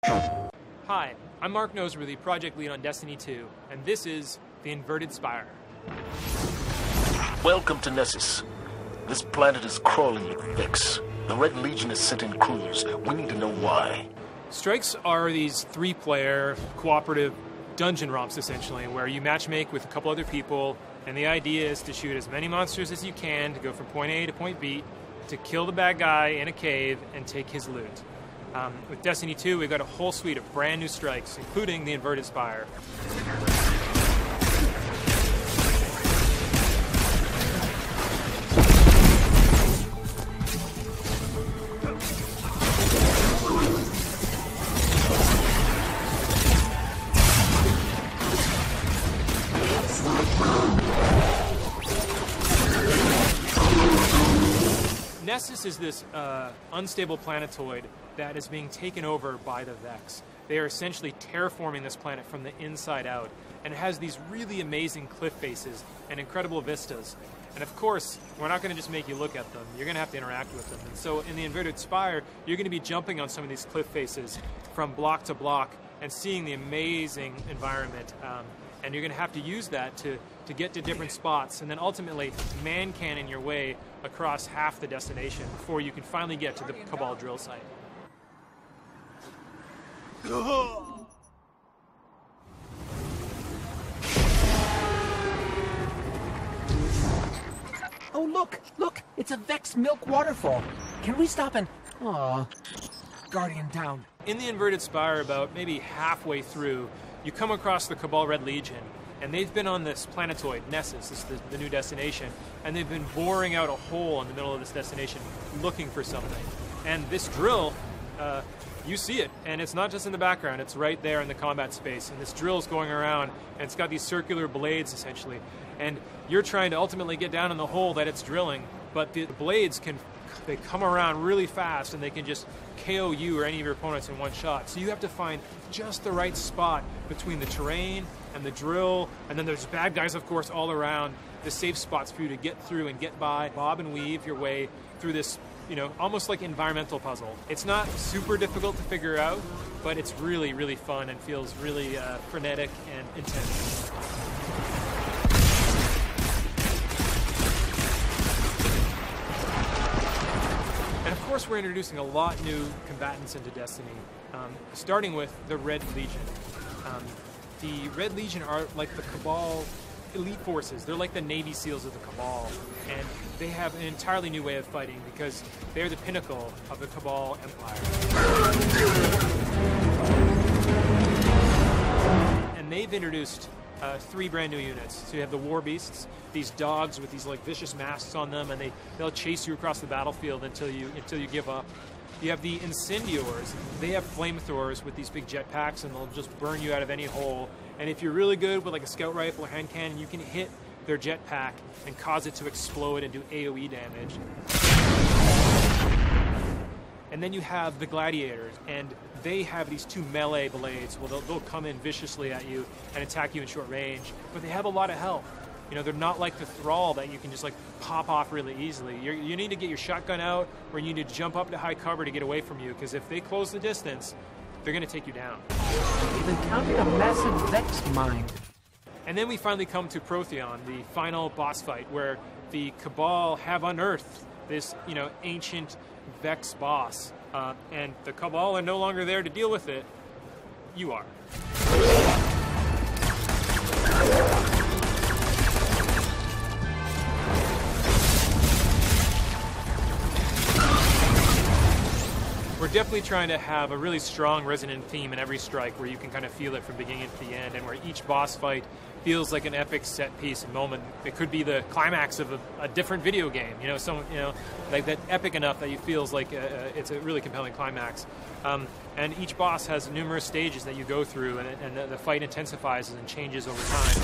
Hi, I'm Mark Noseworthy, project lead on Destiny 2, and this is the Inverted Spire. Welcome to Nessus. This planet is crawling with Vex. The Red Legion has sent in crews. We need to know why. Strikes are these three-player, cooperative dungeon romps, essentially, where you matchmake with a couple other people, and the idea is to shoot as many monsters as you can to go from point A to point B, to kill the bad guy in a cave and take his loot. With Destiny 2, we've got a whole suite of brand new strikes, including the Inverted Spire. Nessus is this unstable planetoid that is being taken over by the Vex. They are essentially terraforming this planet from the inside out, and it has these really amazing cliff faces and incredible vistas. And of course, we're not going to just make you look at them, you're going to have to interact with them. And so in the Inverted Spire, you're going to be jumping on some of these cliff faces from block to block and seeing the amazing environment. And you're going to have to use that to get to different spots, and then ultimately man-cannon your way across half the destination before you can finally get to the Cabal drill site. Oh, look! Look! It's a Vex milk waterfall. Can we stop and... Aw, Guardian down. In the Inverted Spire, about maybe halfway through, you come across the Cabal Red Legion, and they've been on this planetoid, Nessus, this is the new destination, and they've been boring out a hole in the middle of this destination looking for something. And this drill, you see it, and it's not just in the background, it's right there in the combat space, and this drill's going around, and it's got these circular blades, essentially, and you're trying to ultimately get down in the hole that it's drilling, but the blades they come around really fast, and they can just KO you or any of your opponents in one shot. So you have to find just the right spot between the terrain and the drill, and then there's bad guys, of course, all around, the safe spots for you to get through and get by, bob and weave your way through this, almost like environmental puzzle. It's not super difficult to figure out, but it's really, really fun and feels really frenetic and intense. And of course, we're introducing a lot new combatants into Destiny, starting with the Red Legion. The Red Legion are like the Cabal elite forces. They're like the Navy SEALs of the Cabal, and they have an entirely new way of fighting because they're the pinnacle of the Cabal Empire. And they've introduced 3 brand new units. So you have the War Beasts, these dogs with these like vicious masks on them, and they'll chase you across the battlefield until you give up. You have the Incendiors. They have flamethrowers with these big jetpacks, and they'll just burn you out of any hole. And if you're really good with like a scout rifle or hand cannon, you can hit their jetpack and cause it to explode and do AoE damage. And then you have the Gladiators, and they have these 2 melee blades. Well, they'll come in viciously at you and attack you in short range, but they have a lot of health. They're not like the Thrall that you can just like pop off really easily. You need to get your shotgun out, or you need to jump up to high cover to get away from you, because if they close the distance, they're going to take you down. They've encountered a massive Vex mine. And then we finally come to Protheon, the final boss fight, where the Cabal have unearthed this, ancient Vex boss, and the Cabal are no longer there to deal with it. You are. We're definitely trying to have a really strong resonant theme in every strike, where you can kind of feel it from beginning to the end, and where each boss fight feels like an epic set piece moment. It could be the climax of a different video game, like that epic enough that you feels like it's a really compelling climax. And each boss has numerous stages that you go through, and the fight intensifies and changes over time.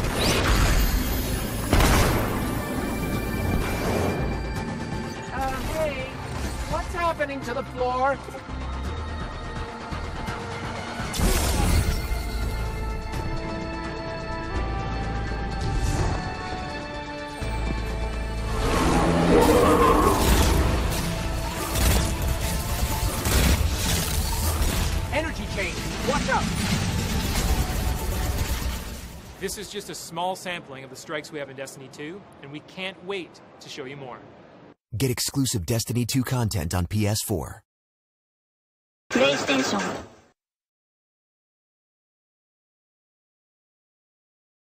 Hey, what's happening to the floor? Energy change. Watch out! This is just a small sampling of the strikes we have in Destiny 2, and we can't wait to show you more. Get exclusive Destiny 2 content on PS4. プレイステーション